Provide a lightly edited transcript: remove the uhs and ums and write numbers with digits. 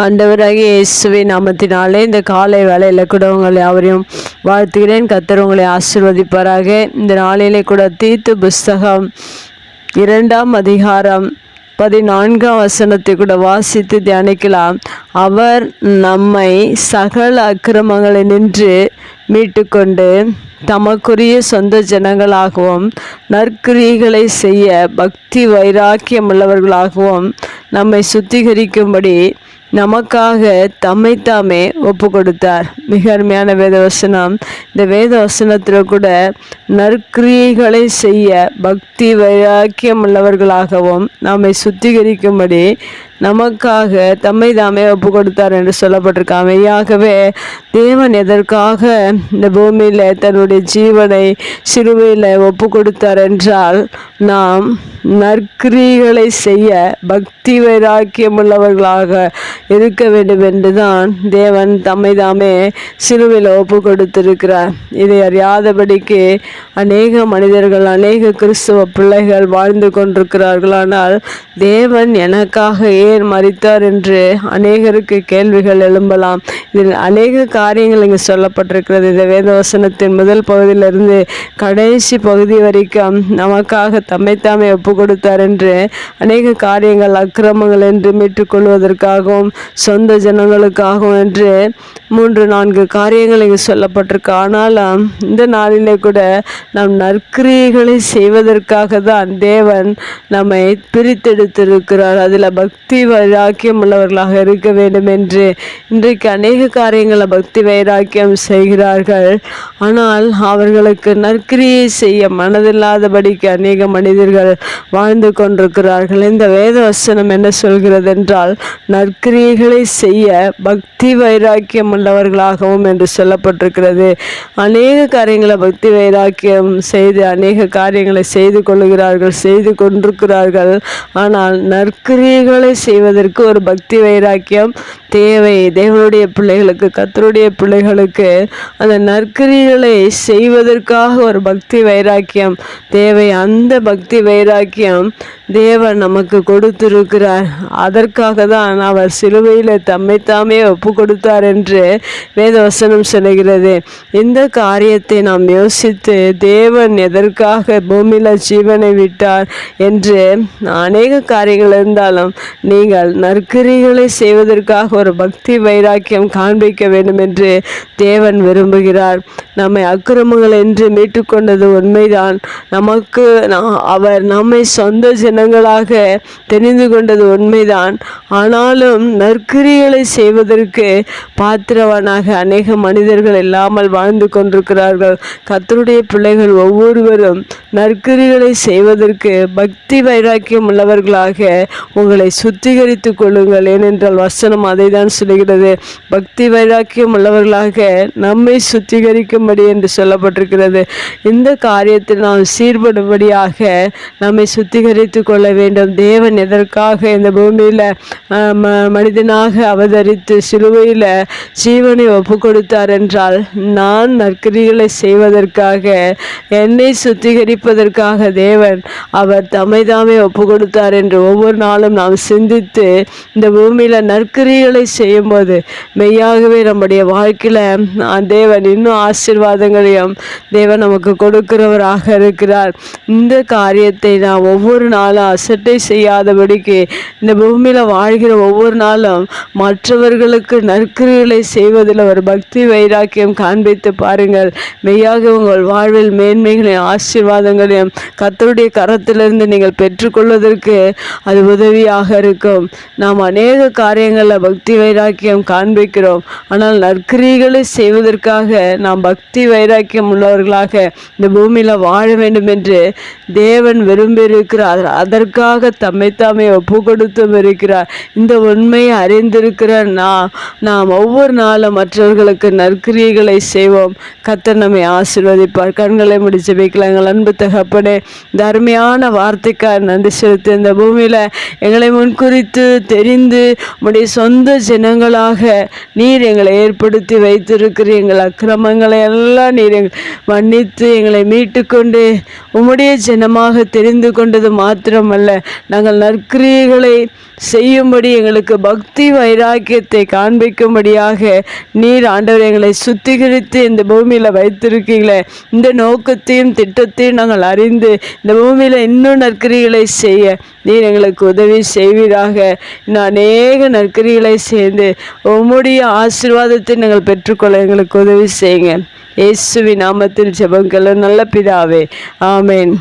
ஆண்டவராகிய இயேசுவின் நாமத்தினாலே இந்த காலை வேளையில் கூட உங்களை யாவரையும் வாழ்த்துகிறேன். கர்த்தர் உங்களை ஆசீர்வதிப்பாராக. இந்த நாளிலே கூட தீத்து புஸ்தகம் 2ஆம் அதிகாரம் 14ஆம் வசனத்தை கூட வாசித்து தியானிக்கலாம். அவர் நம்மை சகல அக்கிரமங்களை நின்று மீட்டுக்கொண்டு தமக்குரிய சொந்த ஜனங்களாகவும் நற்கிரியைகளை செய்ய பக்தி வைராக்கியம் உள்ளவர்களாகவும் நம்மை சுத்திகரிக்கும்படி நமக்காக தம்மைத்தாமே ஒப்பு கொடுத்தார். மிக அருமையான வேதவசனம். இந்த வேதவசனத்தில் கூட நற்கிரியைகளை செய்ய பக்தி வைராக்கியம் உள்ளவர்களாகவும் நம்மை சுத்திகரிக்கும்படி நமக்காக தம்மை தாமே ஒப்பு கொடுத்தார் என்று சொல்லப்பட்டிருக்காங்க. மெய்யாகவே தேவன் எதற்காக இந்த பூமியில் தன்னுடைய ஜீவனை சிலுவையில் ஒப்பு கொடுத்தார் என்றால், நாம் நற்கிரியைகளை செய்ய பக்தி வைராக்கியம் உள்ளவர்களாக இருக்க வேண்டும் என்றுதான் தேவன் தம்மை தாமே சிலுவையில் ஒப்பு கொடுத்திருக்கிறார். இதை அறியாதபடிக்கு அநேக மனிதர்கள், அநேக கிறிஸ்தவ பிள்ளைகள் வாழ்ந்து கொண்டிருக்கிறார்கள். ஆனால் தேவன் எனக்காக ஏன் மரித்தார் என்று அநேகருக்கு கேள்விகள் எழும்பலாம். இதில் அநேக காரியங்கள் இங்கு சொல்லப்பட்டிருக்கிறது. இந்த வேதவசனத்தின் முதல் பகுதியிலிருந்து கடைசி பகுதி வரைக்கும் நமக்காக தம்மைத்தாமே ஒப்பு கொடுத்தார் என்று அநேக காரியங்கள், அக்கிரமங்கள் என்று மீட்டுக்கொள்வதற்காகவும் சொந்த ஜனங்களுக்காகவும் என்று 3-4 காரியங்கள் இங்கு சொல்லப்பட்டிருக்கு. ஆனாலும் இந்த நாளிலே கூட நாம் நற்கிரியைகளை செய்வதற்காக தான் தேவன் நம்மை பிரித்தெடுத்திருக்கிறார். அதில் பக்தி வைராக்கியம் உள்ளவர்களாக இருக்க வேண்டும் என்று இன்றைக்கு அநேக காரியங்களை பக்தி வைராக்கியம் செய்கிறார்கள். ஆனால் அவர்களுக்கு நற்கிரியை செய்ய மனதில்லாதபடிக்கு அநேக மனிதர்கள் வாழ்ந்து கொண்டிருக்கிறார்கள். இந்த வேத வசனம் என்ன சொல்கிறது என்றால், நற்கிரியைகளை செய்ய பக்தி வைராக்கியம் உள்ளவர்களாகவும் என்று சொல்லப்பட்டிருக்கிறது. அநேக காரியங்களை பக்தி வைராக்கியம் செய்து அநேக காரியங்களை செய்து கொள்கிறார்கள், செய்து கொண்டிருக்கிறார்கள். ஆனால் நற்கிரியைகளை செய்வதற்கு ஒரு பக்தி வைராக்கியம் தேவை. தேவனுடைய பிள்ளைகளுக்கு, கர்த்தருடைய பிள்ளைகளுக்கு அந்த நற்கிரியைகளை செய்வதற்காக ஒரு பக்தி வைராக்கியம் தேவை. அந்த பக்தி வைராக்கியம் தேவன் நமக்கு கொடுத்திருக்கிறார். அதற்காக தான் அவர் சிலுவையில் தம்மைத்தாமே ஒப்பு கொடுத்தார் என்று வேதவசனம் சொல்லுகிறது. இந்த காரியத்தை நாம் யோசித்து தேவன் எதற்காக பூமியில் ஜீவனை விட்டார் என்று அநேக காரியங்கள் இருந்தாலும், நீங்கள் நற்கிரியைகளை செய்வதற்காக ஒரு பக்தி வைராக்கியம் காண்பிக்க வேண்டும் என்று தேவன் விரும்புகிறார். நம்மை அக்கிரமங்கள் என்று மீட்டுக்கொண்டது உண்மைதான். நமக்கு அவர் நம்மை சொந்த ஜனங்களாக தெரிந்து கொண்டது உண்மைதான். ஆனாலும் நற்கிரியைகளை செய்வதற்கு பாத்திரவானாக அநேக மனிதர்கள் இல்லாமல் வாழ்ந்து கொண்டிருக்கிறார்கள். கர்த்தருடைய பிள்ளைகள் ஒவ்வொருவரும் நற்கிரியைகளை செய்வதற்கு பக்தி வைராக்கியம் உள்ளவர்களாக உங்களை சுத்திகரித்து கொள்ளுங்கள். ஏனென்றால் வசனம் அதை தான் சொல்கிறது. பக்தி வைராக்கியம் உள்ளவர்களாக நம்மை சுத்திகரிக்கும்படி என்று சொல்லப்பட்டிருக்கிறது. இந்த காரியத்தில் நாம் சீர்படும்படியாக நம்மை சுத்திகரித்து கொள்ள வேண்டும். தேவன் எதற்காக இந்த பூமியில் மனிதனாக அவதரித்து சிலுவையில் ஜீவனை ஒப்பு கொடுத்தார் என்றால், நான் நற்கிரியைகளை செய்வதற்காக, என்னை சுத்திகரிப்பதற்காக தேவன் அவர் தம்மைதாமே ஒப்பு கொடுத்தார் என்று ஒவ்வொரு நாளும் நாம் சிந்தித்து இந்த பூமியில் நற்கிரியைகளை செய்யும்போது மெய்யாகவே நம்முடைய வாழ்க்கையில் தேவன் இன்னும் ஆசீர்வாதங்களையும் தேவன் நமக்கு கொடுக்கிறவராக இருக்கிறார். இந்த காரியத்தை நாம் ஒவ்வொரு நாளும் அசட்டை செய்யாதபடிக்கு இந்த பூமியில் வாழ்கிற ஒவ்வொரு நாளும் மற்றவர்களுக்கு நற்கிரியைகளை செய்வதில் ஒரு பக்தி வைராக்கியம் காண்பித்து பாருங்கள். மெய்யாக உங்கள் வாழ்வில் மேன்மைகளையும் ஆசீர்வாதங்களையும் கர்த்தருடைய கரத்திலிருந்து நீங்கள் பெற்றுக்கொள்வதற்கு அது உதவியாக இருக்கும். நாம் அநேக காரியங்களில் பக்தி வைராக்கியம் காண்பிக்கிறோம். ஆனால் நற்கிரியைகளை செய்வதற்காக நாம் பக்தி வைராக்கியம் உள்ளவர்களாக இந்த பூமியில் வாழ வேண்டும் என்று தேவன் விரும்பியிருக்கிறார். அதற்காக தம்மைத்தாமே ஒப்பு கொடுத்தும் இருக்கிறார். இந்த உண்மையை அறிந்திருக்கிற நாம் ஒவ்வொரு நாளும் மற்றவர்களுக்கு நற்கிரியைகளை செய்வோம். கர்த்தர் நம்மை ஆசீர்வதிப்பார். கண்களை முடி ஜெபிக்கலாம். எங்கள் அன்பு தகப்பனே, இந்த அருமையான வார்த்தைக்காக நன்றி செலுத்தி இந்த பூமியில் எங்களை முன்குறி முன்குறித்து தெரிந்து உம்முடைய சொந்த ஜனங்களாக நீர் எங்களை ஏற்படுத்தி வைத்திருக்கிற எங்கள் அக்கிரமங்களை எல்லாம் நீர் மன்னித்து எங்களை மீட்டு கொண்டு உம்முடைய ஜனமாக தெரிந்து கொண்டது மாத்திரமல்ல, நாங்கள் நற்கிரியைகளை செய்யும்படி எங்களுக்கு பக்தி வைராக்கியத்தை காண்பிக்கும்படியாக நீர் ஆண்டவர் எங்களை சுத்திகரித்து இந்த பூமியில் வைத்திருக்கீங்களே. இந்த நோக்கத்தையும் திட்டத்தையும் நாங்கள் அறிந்து இந்த பூமியில் இன்னும் நற்கிரிகளை செய்ய நீர் எங்களுக்கு உதவி செய்வீராக. இன்னும் அநேக நற்கிரிகளை சேர்ந்து உம்முடைய ஆசீர்வாதத்தை நாங்கள் பெற்றுக்கொள்ள எங்களுக்கு உதவி செய்யுங்க. இயேசுவின் நாமத்தில் ஜெபங்கள் நல்ல பிதாவே, ஆமேன்.